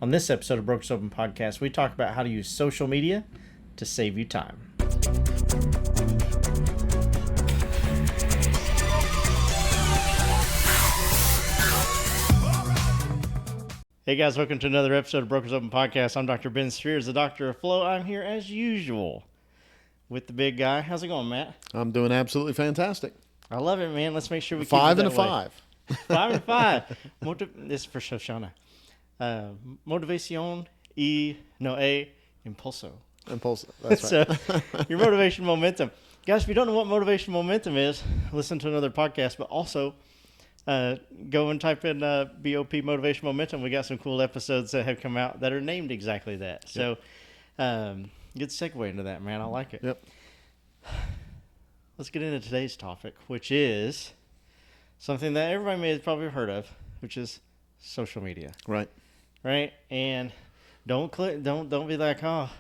On this episode of Brokers Open Podcast, we talk about how to use social media to save you time. Hey guys, welcome to another episode of Brokers Open Podcast. I'm Dr. Ben Spears, the Doctor of Flow. I'm here as usual with the big guy. How's it going, Matt? I'm doing absolutely fantastic. I love it, man. Let's make sure we keep Five it and that a way. five. 5 and 5. This is for Shoshana. Motivación y impulso. Impulsive. That's right. So, your motivation momentum. Guys, if you don't know what motivation momentum is, listen to another podcast, but also go and type in BOP motivation momentum. We got some cool episodes that have come out that are named exactly that. So, good segue into that, man. I like it. Yep. Let's get into today's topic, which is something that everybody may have probably heard of, which is social media. Right. And don't be like, oh,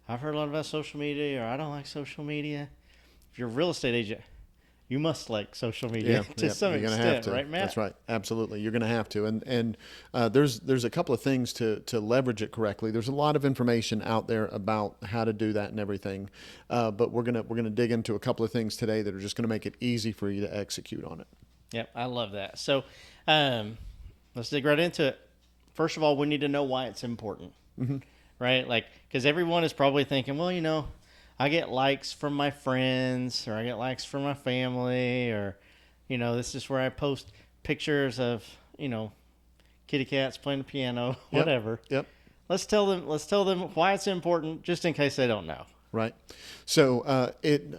I've heard a lot about social media, or I don't like social media. If you're a real estate agent, you must like social media to some you're gonna extent, have to. right, Matt? That's right. Absolutely. You're going to have to. And there's a couple of things to leverage it correctly. There's a lot of information out there about how to do that and everything. But we're gonna dig into a couple of things today that are just going to make it easy for you to execute on it. Yep, I love that. So let's dig right into it. First of all, we need to know why it's important, right? Like, because everyone is probably thinking, well, I get likes from my friends, or I get likes from my family, or, this is where I post pictures of, kitty cats playing the piano, whatever. Yep. Let's tell them why it's important, just in case they don't know. Right. So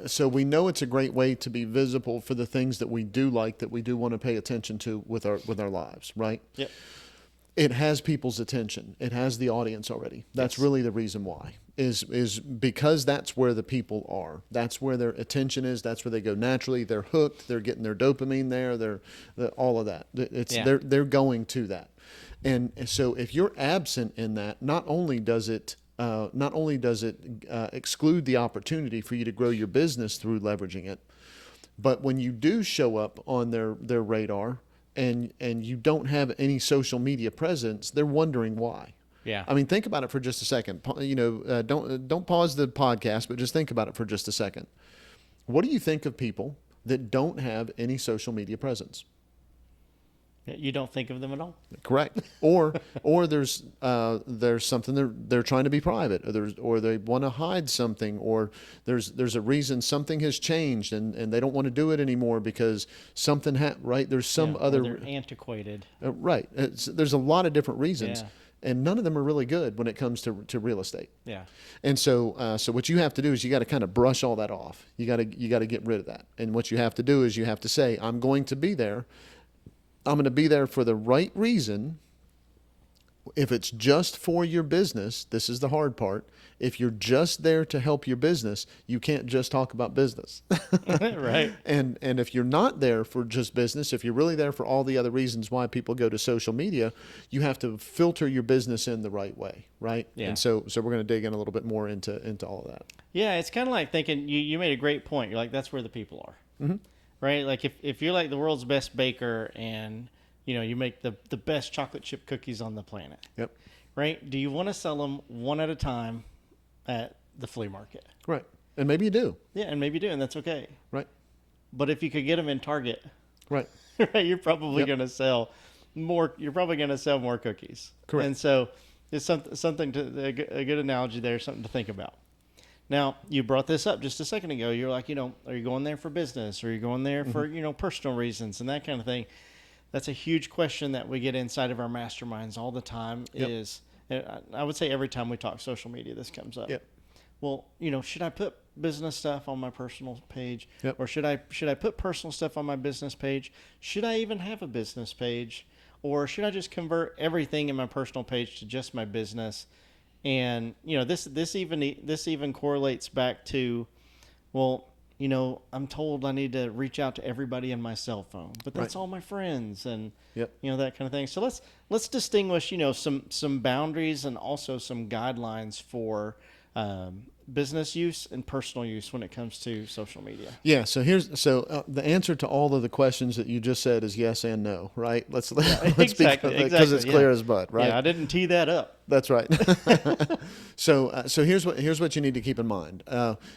so we know it's a great way to be visible for the things that we do like, that we do want to pay attention to with our lives, right? Yep. It has people's attention. It has the audience already. That's really the reason why, is because that's where the people are. That's where their attention is. That's where they go naturally. They're hooked. They're getting their dopamine there. They're all of that. They're going to that. And so if you're absent in that, not only does it exclude the opportunity for you to grow your business through leveraging it, but when you do show up on their radar, and you don't have any social media presence, they're wondering why. Yeah. I mean, think about it for just a second. Don't pause the podcast, but just think about it for just a second. What do you think of people that don't have any social media presence? You don't think of them at all. Correct. Or there's something they're trying to be private, or they want to hide something, or there's a reason something has changed and they don't want to do it anymore because something right. There's some other. They're antiquated. Right. There's a lot of different reasons. Yeah. And none of them are really good when it comes to real estate. Yeah. And so what you have to do is you got to kind of brush all that off. You got to get rid of that. And what you have to do is you have to say, I'm going to be there. I'm going to be there for the right reason. If it's just for your business, this is the hard part. If you're just there to help your business, you can't just talk about business. Right. And if you're not there for just business, if you're really there for all the other reasons why people go to social media, you have to filter your business in the right way, right? Yeah. And so we're going to dig in a little bit more into all of that. Yeah, it's kind of like thinking, you made a great point. You're like, that's where the people are. Mm-hmm. Right? Like if you're like the world's best baker and, you make the best chocolate chip cookies on the planet. Yep. Right? Do you want to sell them one at a time at the flea market? Right. And maybe you do. Yeah, and maybe you do, and that's okay. Right. But if you could get them in Target, right, you're probably going to sell more. You're probably going to sell more cookies. Correct. And so it's something a good analogy there, something to think about. Now, you brought this up just a second ago. You're like, are you going there for business? Or are you going there for, personal reasons and that kind of thing? That's a huge question that we get inside of our masterminds all the time. Yep. I would say every time we talk social media, this comes up. Yep. Well, should I put business stuff on my personal page? Yep. Or should I put personal stuff on my business page? Should I even have a business page? Or should I just convert everything in my personal page to just my business? And this even correlates back to, I'm told I need to reach out to everybody in my cell phone, but that's all my friends and that kind of thing. So let's distinguish some boundaries and also some guidelines for business use and personal use when it comes to social media. Yeah. So the answer to all of the questions that you just said is yes and no, right? Let's exactly, because it's clear as mud, right? Yeah, I didn't tee that up. That's right. So here's what you need to keep in mind.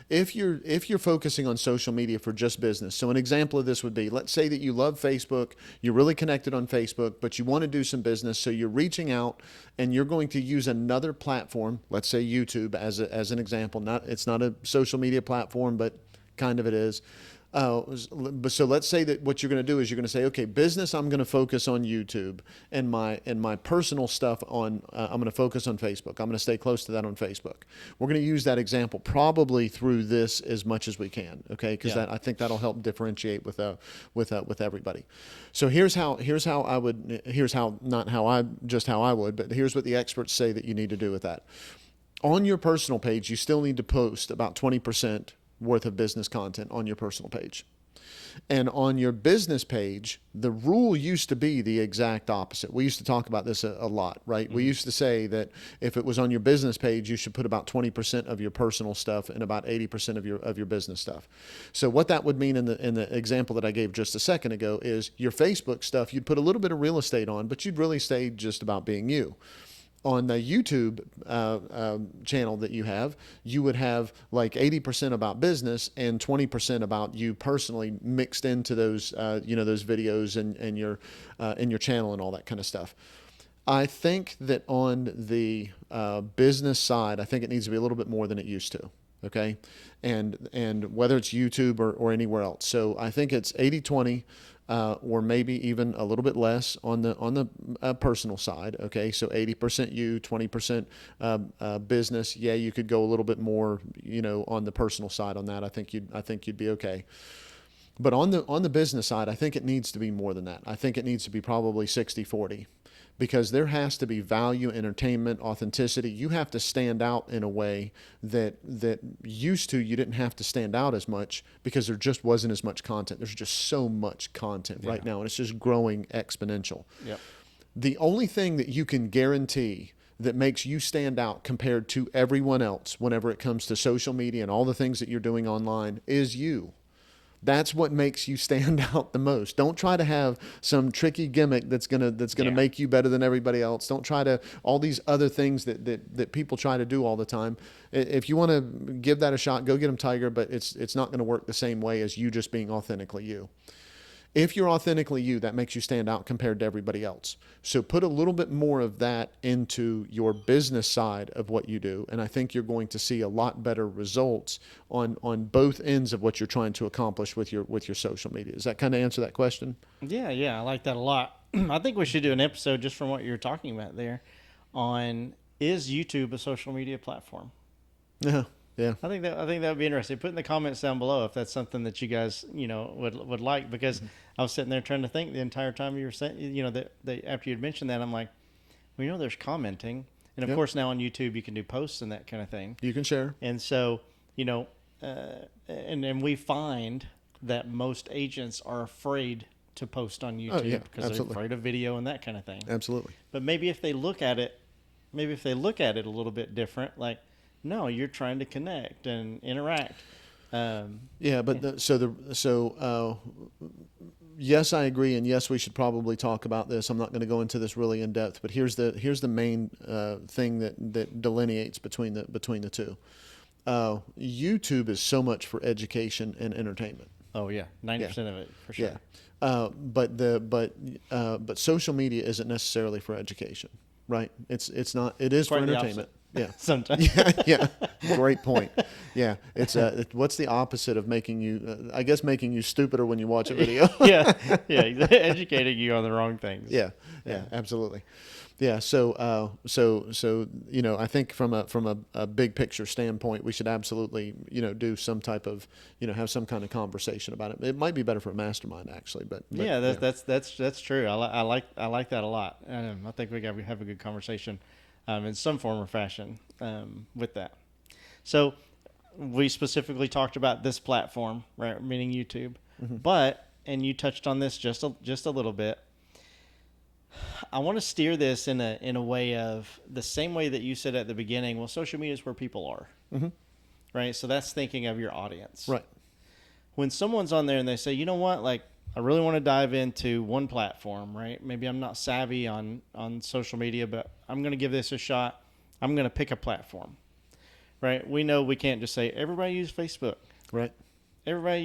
If you're focusing on social media for just business, so an example of this would be, let's say that you love Facebook, you're really connected on Facebook, but you want to do some business, so you're reaching out and you're going to use another platform, let's say YouTube as an example. It's not a social media platform, but kind of it is. So let's say that what you're going to do is you're going to say, okay, business, I'm going to focus on YouTube, and my personal stuff I'm going to focus on Facebook. I'm going to stay close to that on Facebook. We're going to use that example probably through this as much as we can, okay? Because I think that'll help differentiate with everybody. So here's how I would not how I would, but here's what the experts say that you need to do with that. On your personal page, you still need to post about 20% worth of business content on your personal page. And on your business page, the rule used to be the exact opposite. We used to talk about this a lot, right? Mm-hmm. We used to say that if it was on your business page, you should put about 20% of your personal stuff and about 80% of your business stuff. So what that would mean in the example that I gave just a second ago is your Facebook stuff, you'd put a little bit of real estate on, but you'd really stay just about being you. On the YouTube channel that you have, you would have like 80% about business and 20% about you personally mixed into those those videos and your channel and all that kind of stuff. I think that on the business side, I think it needs to be a little bit more than it used to. Okay, and whether it's YouTube or anywhere else. So I think it's 80-20. Or maybe even a little bit less on the personal side. Okay, so 80% you, 20% business. Yeah, you could go a little bit more, on the personal side on that. I think you'd be okay. But on the business side, I think it needs to be more than that. I think it needs to be probably 60-40. Because there has to be value, entertainment, authenticity. You have to stand out in a way that used to you didn't have to stand out as much because there just wasn't as much content. There's just so much content right now, and it's just growing exponential. Yep. The only thing that you can guarantee that makes you stand out compared to everyone else whenever it comes to social media and all the things that you're doing online is you. That's what makes you stand out the most. Don't try to have some tricky gimmick that's gonna make you better than everybody else. Don't try to all these other things that people try to do all the time. If you want to give that a shot, go get them, Tiger. But it's not going to work the same way as you just being authentically you. If you're authentically you, that makes you stand out compared to everybody else. So put a little bit more of that into your business side of what you do, and I think you're going to see a lot better results on both ends of what you're trying to accomplish with your social media. Does that kind of answer that question? Yeah, I like that a lot. I think we should do an episode just from what you're talking about there on, is YouTube a social media platform? Yeah. Yeah. I think that would be interesting. Put in the comments down below if that's something that you guys, would like, because I was sitting there trying to think the entire time you were saying, that after you'd mentioned that, I'm like, well, there's commenting. And of course now on YouTube you can do posts and that kind of thing. You can share. And so, and we find that most agents are afraid to post on YouTube because they're afraid of video and that kind of thing. Absolutely. But maybe if they look at it a little bit different, like, no, you're trying to connect and interact. Yes, I agree, and yes, we should probably talk about this. I'm not going to go into this really in depth, but here's the main thing that delineates between the two. YouTube is so much for education and entertainment. Oh yeah, 90% of it for sure. Yeah, but social media isn't necessarily for education, right? It's not. It is for entertainment. Yeah. Sometimes. Yeah. Great point. Yeah. It's what's the opposite of making you? I guess making you stupider when you watch a video. Yeah. Educating you on the wrong things. Yeah. Absolutely. Yeah. So I think from a big picture standpoint, we should absolutely do some type of have some kind of conversation about it. It might be better for a mastermind actually, but yeah, that's true. I like that a lot. I think we got to have a good conversation. In some form or fashion with that. So we specifically talked about this platform, right, meaning YouTube. Mm-hmm. And you touched on this just a little bit. I want to steer this in a way of the same way that you said at the beginning. Well, social media is where people are, mm-hmm. right? So that's thinking of your audience, right? When someone's on there and they say, you know what, like, I really want to dive into one platform, right? Maybe I'm not savvy on social media, but I'm going to give this a shot. I'm going to pick a platform, right? We know we can't just say everybody use Facebook, Right. everybody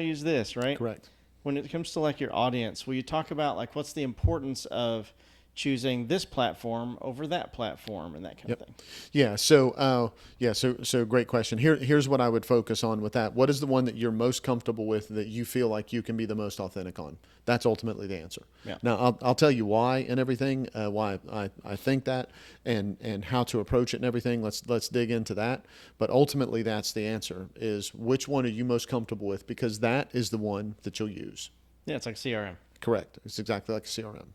use this, right? Correct. When it comes to like your audience, will you talk about like what's the importance of choosing this platform over that platform and that kind of thing? Yeah. So great question. Here's what I would focus on with that. What is the one that you're most comfortable with that you feel like you can be the most authentic on? That's ultimately the answer. Yeah. Now I'll tell you why and everything, why I think that, and how to approach it and everything. Let's dig into that. But ultimately, that's the answer: is which one are you most comfortable with? Because that is the one that you'll use. Yeah, it's like CRM. Correct. It's exactly like a CRM.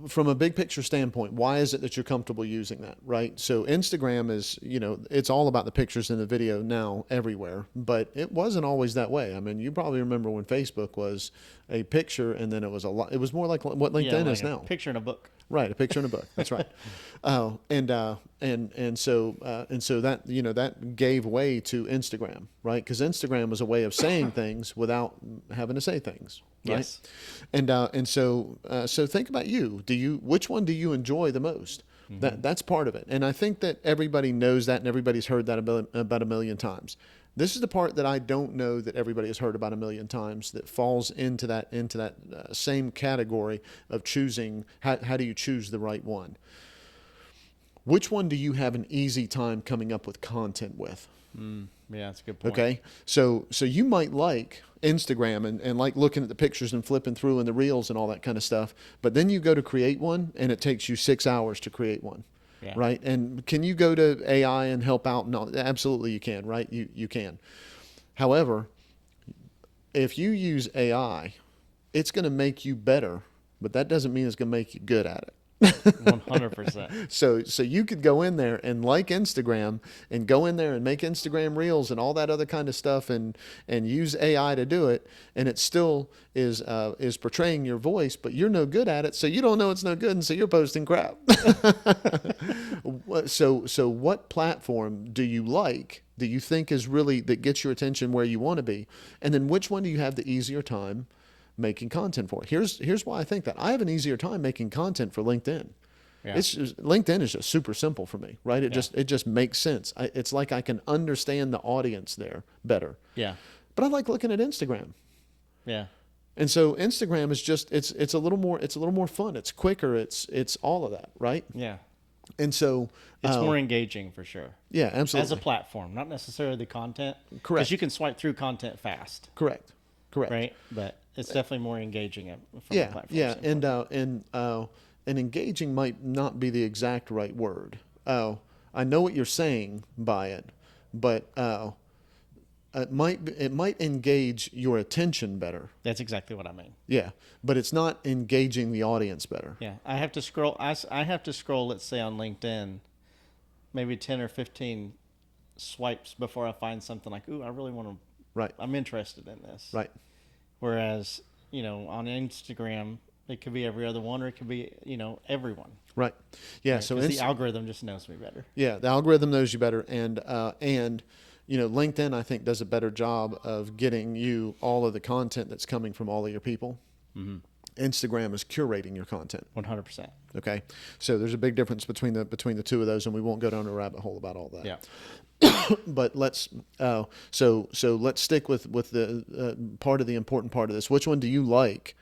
From a big picture standpoint, why is it that you're comfortable using that, right? So Instagram is, it's all about the pictures and the video now everywhere, but it wasn't always that way. I mean, you probably remember when Facebook was a picture and then it was it was more like what LinkedIn like is now. Picture in a book. Right, a picture in a book. That's right. So that that gave way to Instagram, right? Because Instagram was a way of saying things without having to say things, right? Yes. So think about you. Which one do you enjoy the most? That's part of it, and I think that everybody knows that, and everybody's heard that about a million times. This is the part that I don't know that everybody has heard about a million times that falls into that same category of choosing. How do you choose the right one? Which one do you have an easy time coming up with content with? Yeah, that's a good point. Okay, so you might like Instagram and like looking at the pictures and flipping through and the reels and all that kind of stuff, but then you go to create one and it takes you 6 hours to create one. Yeah. Right. And can you go to AI and help out? No, absolutely you can, right? You can. However, if you use AI, it's going to make you better, but that doesn't mean it's going to make you good at it. 100%. So you could go in there and like Instagram and go in there and make Instagram reels and all that other kind of stuff and use AI to do it, and it still is portraying your voice, but you're no good at it, so you don't know it's no good, and so you're posting crap. So what platform do you like that you think is really that gets your attention where you want to be, and then which one do you have the easier time making content for? Here's why I think that. I have an easier time making content for LinkedIn. Yeah. LinkedIn is just super simple for me, right? It just makes sense. It's like I can understand the audience there better. Yeah. But I like looking at Instagram. Yeah. And so Instagram is just it's a little more fun. It's quicker. It's all of that, right? Yeah. And so It's more engaging for sure. Yeah, absolutely. As a platform, not necessarily the content. Correct. Because you can swipe through content fast. Correct. Right? But it's definitely more engaging from a platform standpoint. And engaging might not be the exact right word. I know what you're saying by it, but it might engage your attention better. That's exactly what I mean. Yeah, but it's not engaging the audience better. Yeah. I have to scroll, let's say on LinkedIn, maybe 10 or 15 swipes before I find something like, ooh, I really want to, Right. I'm interested in this. Right. Whereas, on Instagram, it could be every other one, or it could be, everyone. Right. Yeah. Right? So the algorithm just knows me better. Yeah, the algorithm knows you better, and LinkedIn I think does a better job of getting you all of the content that's coming from all of your people. Mm-hmm. Instagram is curating your content. 100%. Okay, so there's a big difference between the two of those, and we won't go down a rabbit hole about all that. Yeah. But let's so let's stick with the part of the important part of this. Which one do you like,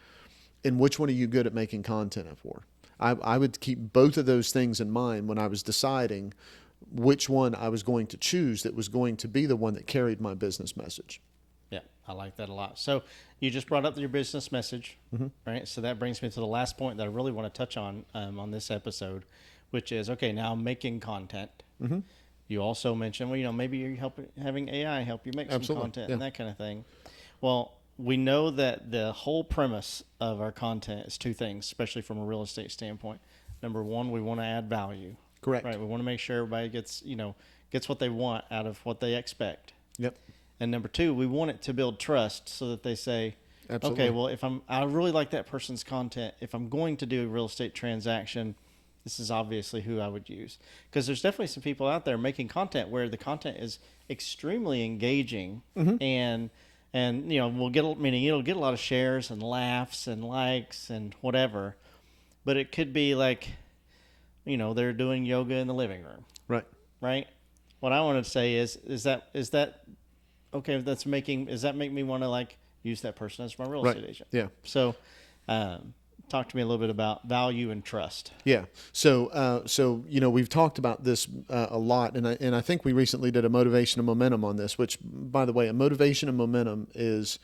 and which one are you good at making content for? I would keep both of those things in mind when I was deciding which one I was going to choose that was going to be the one that carried my business message. Yeah, I like that a lot. So you just brought up your business message, right? So that brings me to the last point that I really want to touch on this episode, which is, okay, now making content. Mm-hmm. You also mentioned, maybe you're having AI help you make some content and that kind of thing. Well, we know that the whole premise of our content is two things, especially from a real estate standpoint. Number one, we want to add value. Correct. Right. We want to make sure everybody gets what they want out of what they expect. Yep. And number two, we want it to build trust so that they say, absolutely. Okay, well, I really like that person's content. If I'm going to do a real estate transaction, this is obviously who I would use. Because there's definitely some people out there making content where the content is extremely engaging, and it'll get a lot of shares and laughs and likes and whatever, but it could be like they're doing yoga in the living room, Right. right? What I want to say is that okay? Does that make me want to like use that person as my real Right. estate agent? Yeah. So, talk to me a little bit about value and trust. Yeah. So we've talked about this a lot, and I think we recently did a motivation and momentum on this. Which, by the way, a motivation and momentum is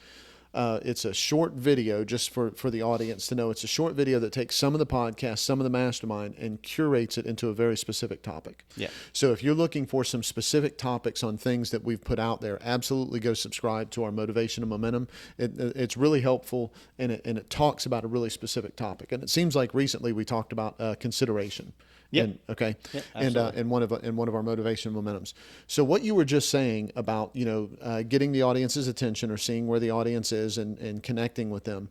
it's a short video, just for the audience to know. It's a short video that takes some of the podcast, some of the mastermind, and curates it into a very specific topic. Yeah. So if you're looking for some specific topics on things that we've put out there, absolutely go subscribe to our motivation and momentum. It's really helpful, and it talks about a really specific topic. And it seems like recently we talked about consideration. Yep. Okay. Yep, And one of our motivation momentums. So what you were just saying about getting the audience's attention or seeing where the audience is and connecting with them,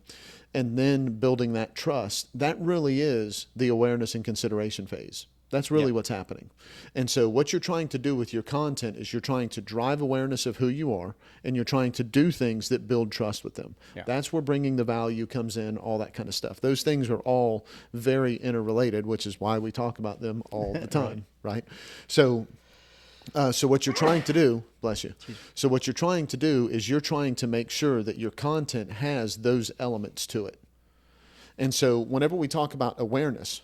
and then building that trust, that really is the awareness and consideration phase. That's really what's happening. And so what you're trying to do with your content is you're trying to drive awareness of who you are, and you're trying to do things that build trust with them. Yeah. That's where bringing the value comes in, all that kind of stuff. Those things are all very interrelated, which is why we talk about them all the time, right? So what you're trying to do, bless you. So what you're trying to do is you're trying to make sure that your content has those elements to it. And so whenever we talk about awareness,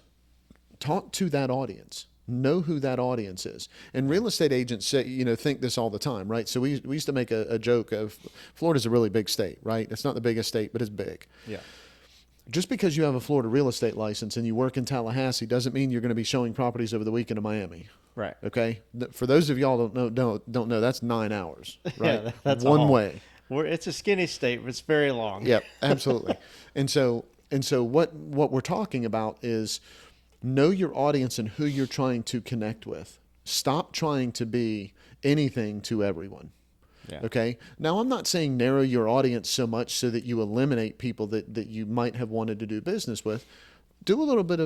talk to that audience. Know who that audience is. And real estate agents say, think this all the time, right? So we used to make a joke of Florida's a really big state, right? It's not the biggest state, but it's big. Yeah. Just because you have a Florida real estate license and you work in Tallahassee doesn't mean you're going to be showing properties over the weekend in Miami. Right. Okay. For those of y'all don't know, that's 9 hours, right? Yeah, that's one all. way. It's a skinny state, but it's very long. Yep, absolutely. and so what we're talking about is know your audience and who you're trying to connect with. Stop trying to be anything to everyone. Yeah. Okay. Now, I'm not saying narrow your audience so much so that you eliminate people that you might have wanted to do business with. Do a little bit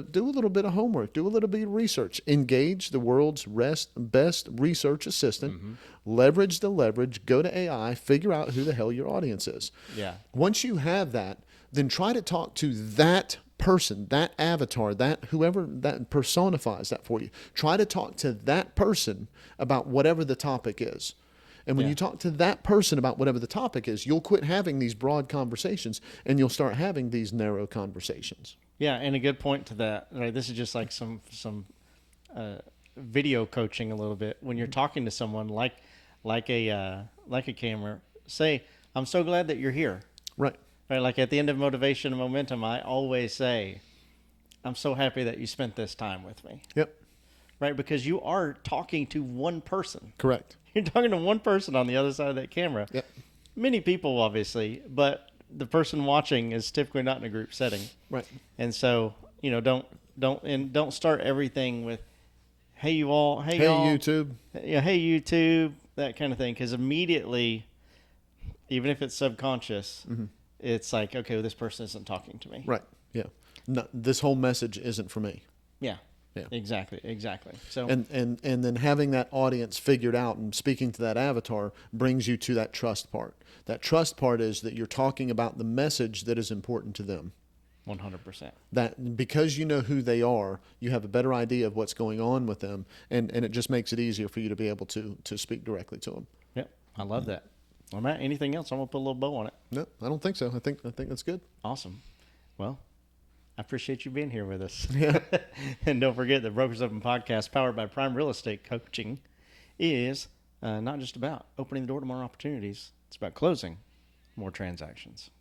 of homework. Do a little bit of research. Engage the world's best research assistant. Mm-hmm. Leverage the leverage. Go to AI. Figure out who the hell your audience is. Yeah. Once you have that, then try to talk to that person, that avatar, that whoever that personifies that for you. Try to talk to that person about whatever the topic is. And when you talk to that person about whatever the topic is, you'll quit having these broad conversations and you'll start having these narrow conversations. Yeah, and a good point to that. Right, this is just like some video coaching a little bit. When you're talking to someone like a camera, say, "I'm so glad that you're here." Right. Right. Like at the end of Motivation and Momentum, I always say, "I'm so happy that you spent this time with me." Yep. Right, because you are talking to one person. Correct. You're talking to one person on the other side of that camera. Yep. Many people, obviously, but the person watching is typically not in a group setting. Right. And so, don't start everything with, "Hey, you all, hey, Hey, y'all, YouTube. Hey, YouTube," that kind of thing. Because immediately, even if it's subconscious, it's like, okay, well, this person isn't talking to me. Right. Yeah. No, this whole message isn't for me. Yeah. Yeah. Exactly. So And then having that audience figured out and speaking to that avatar brings you to that trust part. That trust part is that you're talking about the message that is important to them. 100%. That because you know who they are, you have a better idea of what's going on with them, and it just makes it easier for you to be able to speak directly to them. Yep. I love that. Well, Matt, anything else? I'm going to put a little bow on it. No, I don't think so. I think that's good. Awesome. Well, I appreciate you being here with us. Yeah. And don't forget that Brokers Open Podcast, powered by Prime Real Estate Coaching, is not just about opening the door to more opportunities. It's about closing more transactions.